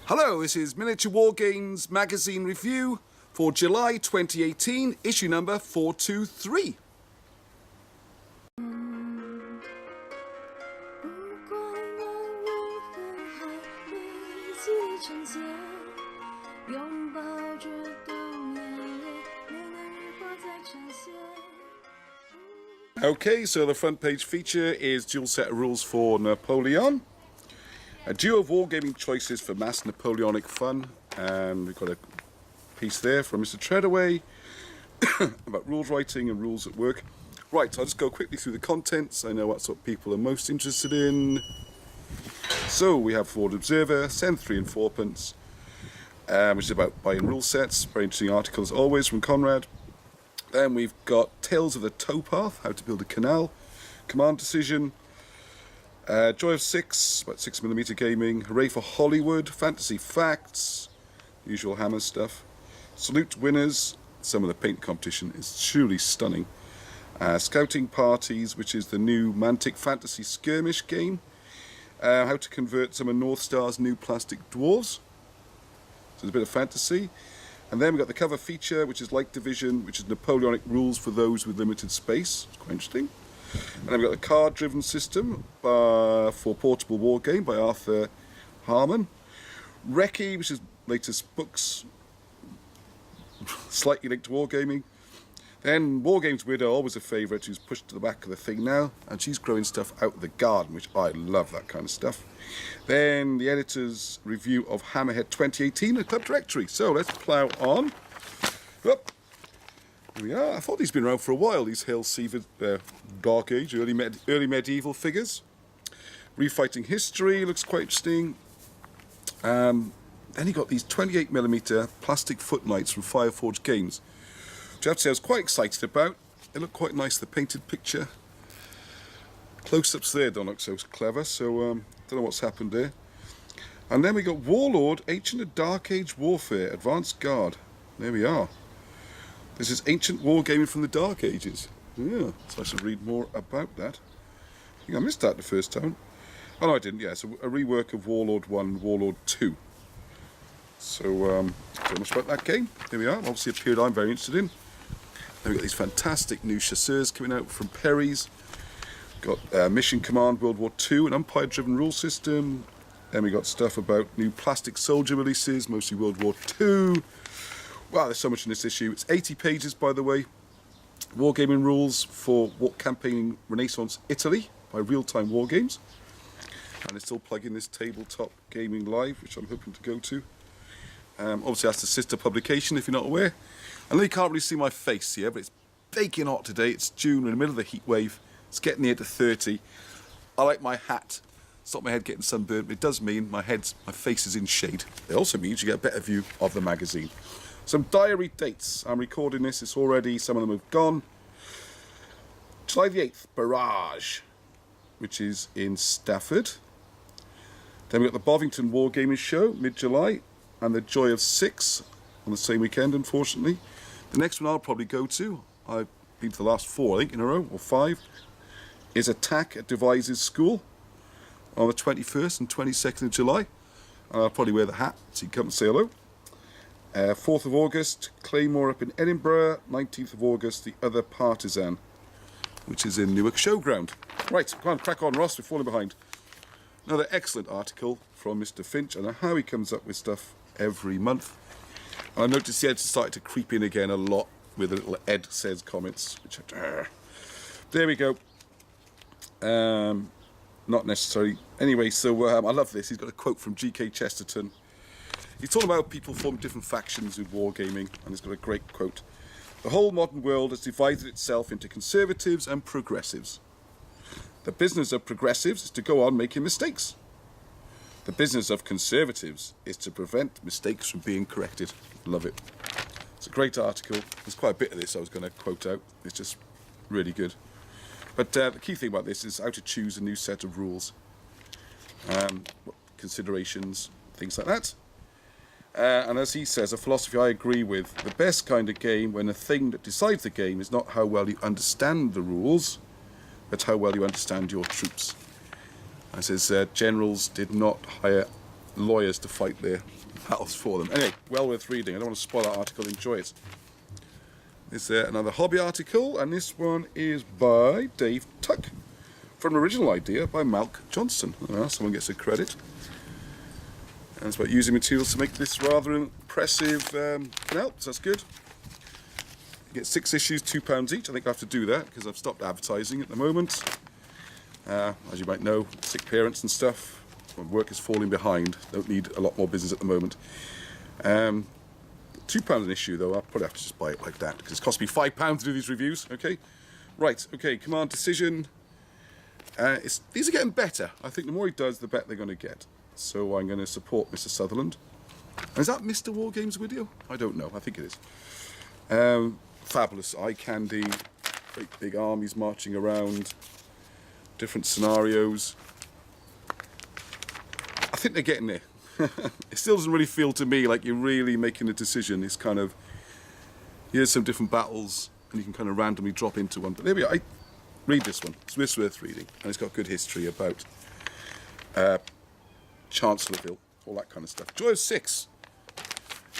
Hello, this is Miniature Wargames magazine review for July 2018, issue number 423. Okay, so the front page feature is dual set of rules for Napoleon. A duo of wargaming choices for mass Napoleonic fun, and we've got a piece there from Mr. Treadaway about rules writing and rules at work. Right, so I'll just go quickly through the contents. I know that's what people are most interested in. So we have Forward Observer, Send 3 and 4pence, which is about buying rule sets. Very interesting article as always from Conrad. Then we've got Tales of the Towpath, how to build a canal, Command Decision, Joy of 6, about 6mm gaming, Hooray for Hollywood, Fantasy Facts, usual Hammer stuff, Salute Winners, some of the paint competition is truly stunning, Scouting Parties, which is the new Mantic Fantasy Skirmish game, how to convert some of North Star's new plastic dwarves, so there's a bit of fantasy. And then we've got the cover feature, which is Light Division, which is Napoleonic rules for those with limited space. It's quite interesting. And then we've got the card-driven system for Portable War Game by Arthur Harmon. Recce, which is latest books, slightly linked to wargaming. Then Wargames Widow, always a favourite, who's pushed to the back of the thing now, and she's growing stuff out of the garden, which I love that kind of stuff. Then the editor's review of Hammerhead 2018, a club directory. So let's plough on. Up. Here we are. I thought these had been around for a while, these Hail-Severed Dark Age, early medieval figures. Refighting History, looks quite interesting. Then you got these 28mm plastic footlights from Fireforge Games, which I have to say I was quite excited about. They look quite nice, the painted picture. Close-ups there don't look so clever, so don't know what's happened there. And then we got Warlord, Ancient and Dark Age Warfare, Advanced Guard. There we are. This is ancient wargaming from the Dark Ages. Yeah, so I should read more about that. I think I missed that the first time. Oh no, I didn't, yeah, so a rework of Warlord 1 and Warlord 2. So, so much about that game. Here we are, obviously a period I'm very interested in. Then we've got these fantastic new chasseurs coming out from Perry's. Got Mission Command World War II, an umpire-driven rule system. Then we got stuff about new plastic soldier releases, mostly World War II. Wow, there's so much in this issue. It's 80 pages, by the way. Wargaming rules for War Campaigning Renaissance Italy by Real Time Wargames. And they're still plugging this Tabletop Gaming Live, which I'm hoping to go to. Obviously that's the sister publication, if you're not aware. I know you can't really see my face here, but it's baking hot today. It's June, we're in the middle of the heat wave. It's getting near to 30. I like my hat. Stop my head getting sunburned, but it does mean my face is in shade. It also means you get a better view of the magazine. Some diary dates. I'm recording this, it's already, some of them have gone. July the 8th, Barrage, which is in Stafford. Then we've got the Bovington Wargaming Show, mid-July, and the Joy of 6 on the same weekend, unfortunately. The next one I'll probably go to, I've been to the last 4, I think, in a row, or 5, is Attack at Devises School on the 21st and 22nd of July. And I'll probably wear the hat, so you can come and say hello. 4th of August, Claymore up in Edinburgh. 19th of August, The Other Partisan, which is in Newark Showground. Right, come on, crack on, Ross, we're falling behind. Another excellent article from Mr. Finch. I know how he comes up with stuff every month. And I noticed the editor started to creep in again a lot with the little Ed Says comments. Which there we go. Not necessary. Anyway, so I love this. He's got a quote from G.K. Chesterton. He's talking about people forming different factions with wargaming, and he's got a great quote. The whole modern world has divided itself into conservatives and progressives. The business of progressives is to go on making mistakes. The business of conservatives is to prevent mistakes from being corrected. Love it. It's a great article. There's quite a bit of this I was going to quote out. It's just really good. But the key thing about this is how to choose a new set of rules. Considerations, things like that. And as he says, a philosophy I agree with, the best kind of game when the thing that decides the game is not how well you understand the rules, but how well you understand your troops. As says, generals did not hire lawyers to fight their battles for them. Anyway, well worth reading. I don't want to spoil that article, enjoy it. Is there another hobby article? And this one is by Dave Tuck, from an original idea by Malk Johnston. Someone gets a credit. And it's about using materials to make this rather impressive canal, so that's good. You get 6 issues, £2 each. I think I have to do that because I've stopped advertising at the moment. As you might know, sick parents and stuff, my work is falling behind. Don't need a lot more business at the moment. £2 an issue though, I'll probably have to just buy it like that because it's cost me £5 to do these reviews, okay? Right, okay, Command Decision. These are getting better. I think the more he does, the better they're going to get. So I'm going to support Mr. Sutherland. And is that Mr. Wargames video? I don't know, I think it is. Fabulous eye candy, great big armies marching around, different scenarios. I think they're getting there. It still doesn't really feel to me like you're really making a decision. It's kind of, here's some different battles and you can kind of randomly drop into one. But there we are. Read this one. It's worth reading. And it's got good history about Chancellorville, all that kind of stuff. Joy of 6.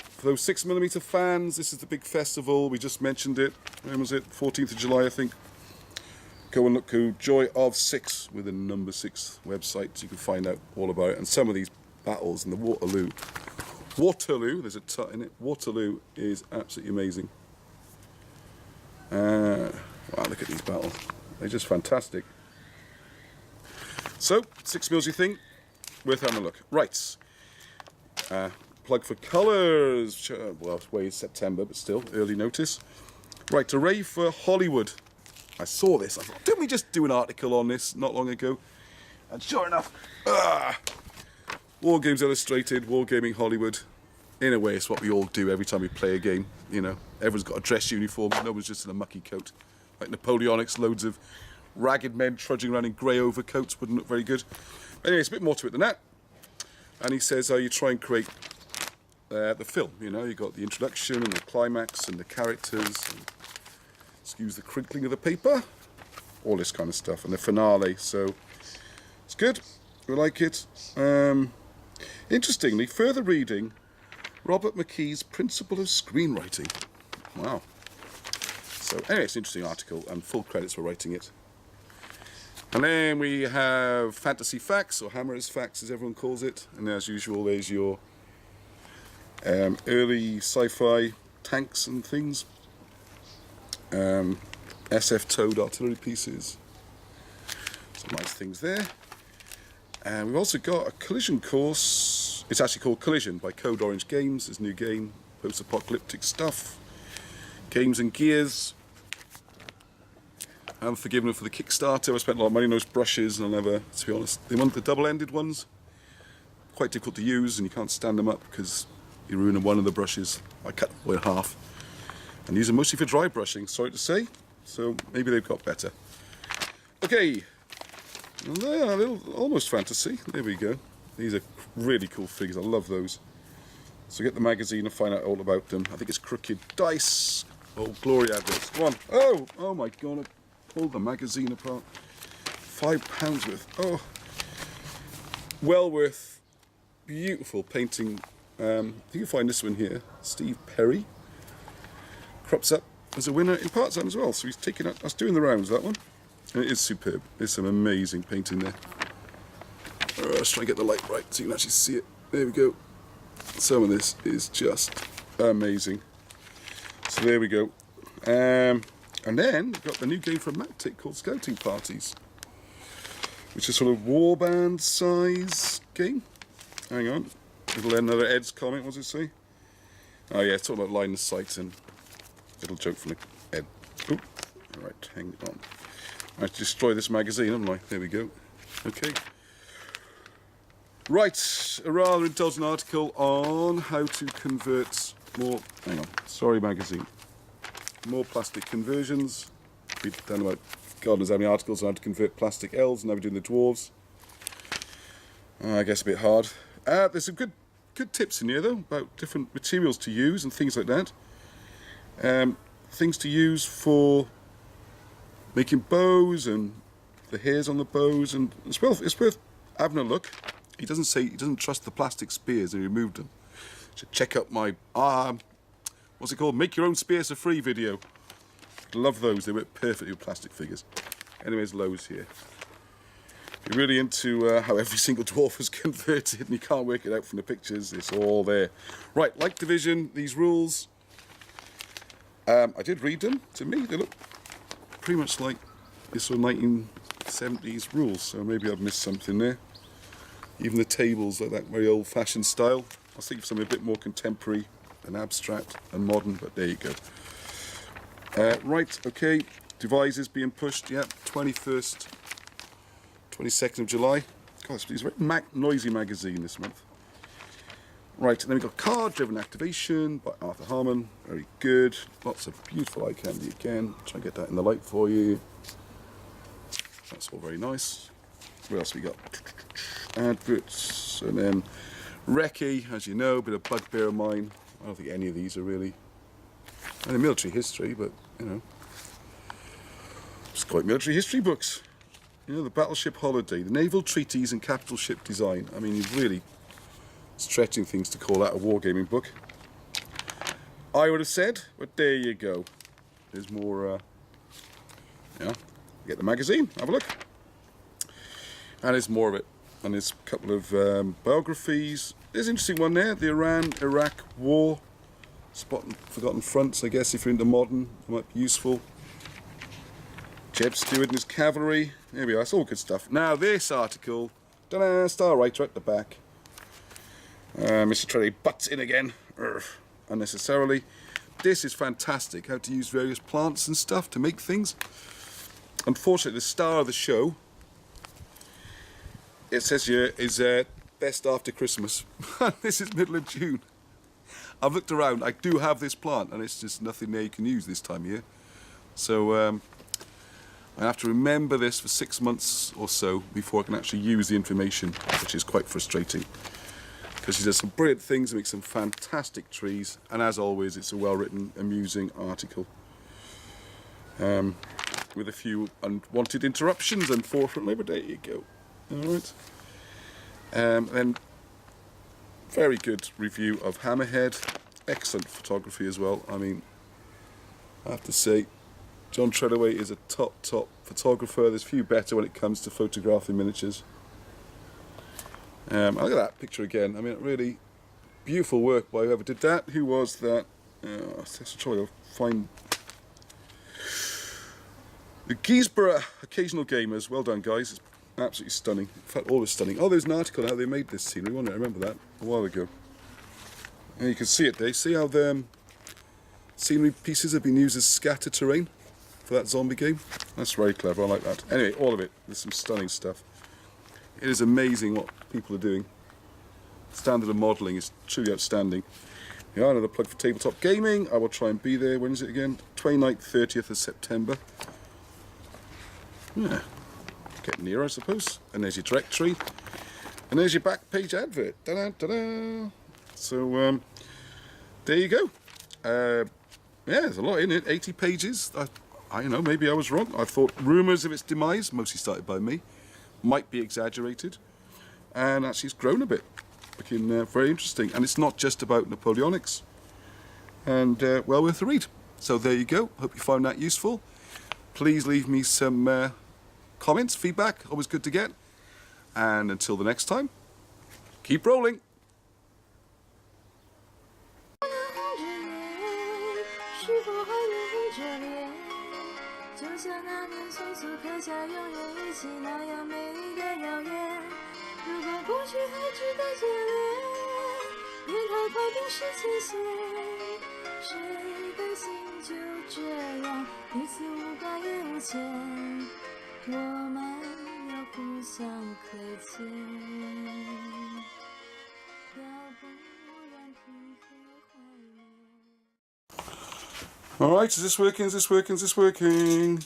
For those 6mm fans, this is the big festival. We just mentioned it. When was it? 14th of July, I think. Go and look to Joy of 6 with the number 6 website so you can find out all about it. And some of these battles in the Waterloo, there's a tut in it. Waterloo is absolutely amazing. Wow, look at these battles. They're just fantastic. So, 6mm you think? Worth having a look. Right. Plug for colours. Well, it's way September, but still, early notice. Right, Array for Hollywood. I saw this. I thought, didn't we just do an article on this not long ago? And sure enough, Wargames Illustrated, Wargaming Hollywood. In a way, it's what we all do every time we play a game. You know, everyone's got a dress uniform. No one's just in a mucky coat. Like Napoleonics, loads of ragged men trudging around in grey overcoats wouldn't look very good. Anyway, it's a bit more to it than that. And he says, you try and create the film. You know, you've got the introduction and the climax and the characters. And excuse the crinkling of the paper. All this kind of stuff. And the finale. So, it's good. We like it. Interestingly, further reading, Robert McKee's Principle of Screenwriting. Wow. So anyway, it's an interesting article and full credits for writing it. And then we have Fantasy Facts, or Hammerhead Facts as everyone calls it. And as usual, there's your early sci-fi tanks and things. SF towed artillery pieces. Some nice things there. And we've also got a collision course. It's actually called Collision by Code Orange Games. It's a new game, post-apocalyptic stuff. Games and Gears. I'm forgiving them for the Kickstarter. I spent a lot of money on those brushes, and I'll never, to be honest, they want the double-ended ones. Quite difficult to use, and you can't stand them up because you ruin one of the brushes. I cut them in half and use them mostly for dry brushing, sorry to say. So maybe they've got better. Okay, well, they are a little, almost fantasy. There we go. These are really cool figures. I love those. So get the magazine and find out all about them. I think it's Crooked Dice. Old Glory adverts. Come on. Oh my God. I pulled the magazine apart. £5 worth. Oh. Well worth. Beautiful painting. I think you'll find this one here. Steve Perry. Crops up as a winner in part time as well. So he's taking us doing the rounds, that one. And it is superb. There's some amazing painting there. Let's try and get the light right so you can actually see it. There we go. Some of this is just amazing. So there we go. And then we've got the new game from Matic called Scouting Parties, which is sort of warband size game. Hang on. Another Ed's comment, what does it say? Oh yeah, it's all about line of sight and little joke from Ed. Oop. Alright, hang on. I have to destroy this magazine, haven't I? There we go. Okay. Right, a rather intelligent article on how to convert more, hang on, sorry magazine, more plastic conversions. We've done about, God knows how many articles on how to convert plastic L's, now we're doing the dwarves. I guess a bit hard. There's some good tips in here though, about different materials to use and things like that. Things to use for making bows and the hairs on the bows, and it's worth having a look. He doesn't say he doesn't trust the plastic spears and he removed them. Should check out my what's it called? Make your own spears for free video. Love those. They work perfectly with plastic figures. Anyways, loads here. If you're really into how every single dwarf was converted and you can't work it out from the pictures, it's all there. Right, like Division, these rules. I did read them. To me, they look pretty much like this sort of 1970s rules, so maybe I've missed something there. Even the tables like that very old-fashioned style. I was thinking of something a bit more contemporary and abstract and modern, but there you go. Right, okay, devices being pushed, yeah, 21st, 22nd of July. God, it's a very noisy magazine this month. Right, and then we've got Card-Driven Activation by Arthur Harmon, very good. Lots of beautiful eye candy again. Try and get that in the light for you. That's all very nice. What else we got? Adverts, and then Recce, as you know, a bit of bugbear of mine. I don't think any of these are really in the military history, but you know, it's quite military history books. You know, the Battleship Holiday, the Naval Treaties and Capital Ship Design. I mean, you're really stretching things to call that a wargaming book. I would have said, but there you go. There's more, yeah, get the magazine, have a look. And there's more of it. And there's a couple of biographies. There's an interesting one there, the Iran-Iraq War. Spotting forgotten fronts, I guess, if you're into modern, it might be useful. Jeb Stewart and his cavalry. There we are, it's all good stuff. Now this article, ta-da, star writer at the back. Mr. Trelly butts in again, unnecessarily. This is fantastic, how to use various plants and stuff to make things. Unfortunately, the star of the show, it says here, is best after Christmas. This is middle of June. I've looked around, I do have this plant, and it's just nothing there you can use this time of year. So I have to remember this for 6 months or so before I can actually use the information, which is quite frustrating. Because she does some brilliant things, makes some fantastic trees, and as always, it's a well-written, amusing article. With a few unwanted interruptions, unfortunately, but there you go. Alright. Then, very good review of Hammerhead. Excellent photography as well. I mean, I have to say, John Treadaway is a top photographer. There's few better when it comes to photographing miniatures. Look at that picture again. I mean, really beautiful work by whoever did that. Who was that? Let's try to find the Giesborough Occasional Gamers. Well done, guys. It's absolutely stunning. In fact, always stunning. Oh, there's an article on how they made this scenery, wasn't it? I remember that a while ago. And you can see it there. See how the scenery pieces have been used as scatter terrain for that zombie game? That's very clever. I like that. Anyway, all of it. There's some stunning stuff. It is amazing what people are doing. Standard of modelling is truly outstanding. Yeah, another plug for tabletop gaming. I will try and be there. When is it again? 29th, 30th of September. Yeah, getting near, I suppose. And there's your directory. And there's your back page advert. Da-da, da-da. So, there you go. Yeah, there's a lot in it. 80 pages. I don't know, maybe I was wrong. I thought rumours of its demise, mostly started by me, might be exaggerated. And actually it's grown a bit. Looking very interesting. And it's not just about Napoleonics. And well worth a read. So there you go. Hope you found that useful. Please leave me some comments, feedback. Always good to get. And until the next time, keep rolling. Alright, is this working? Is this working? Is this working?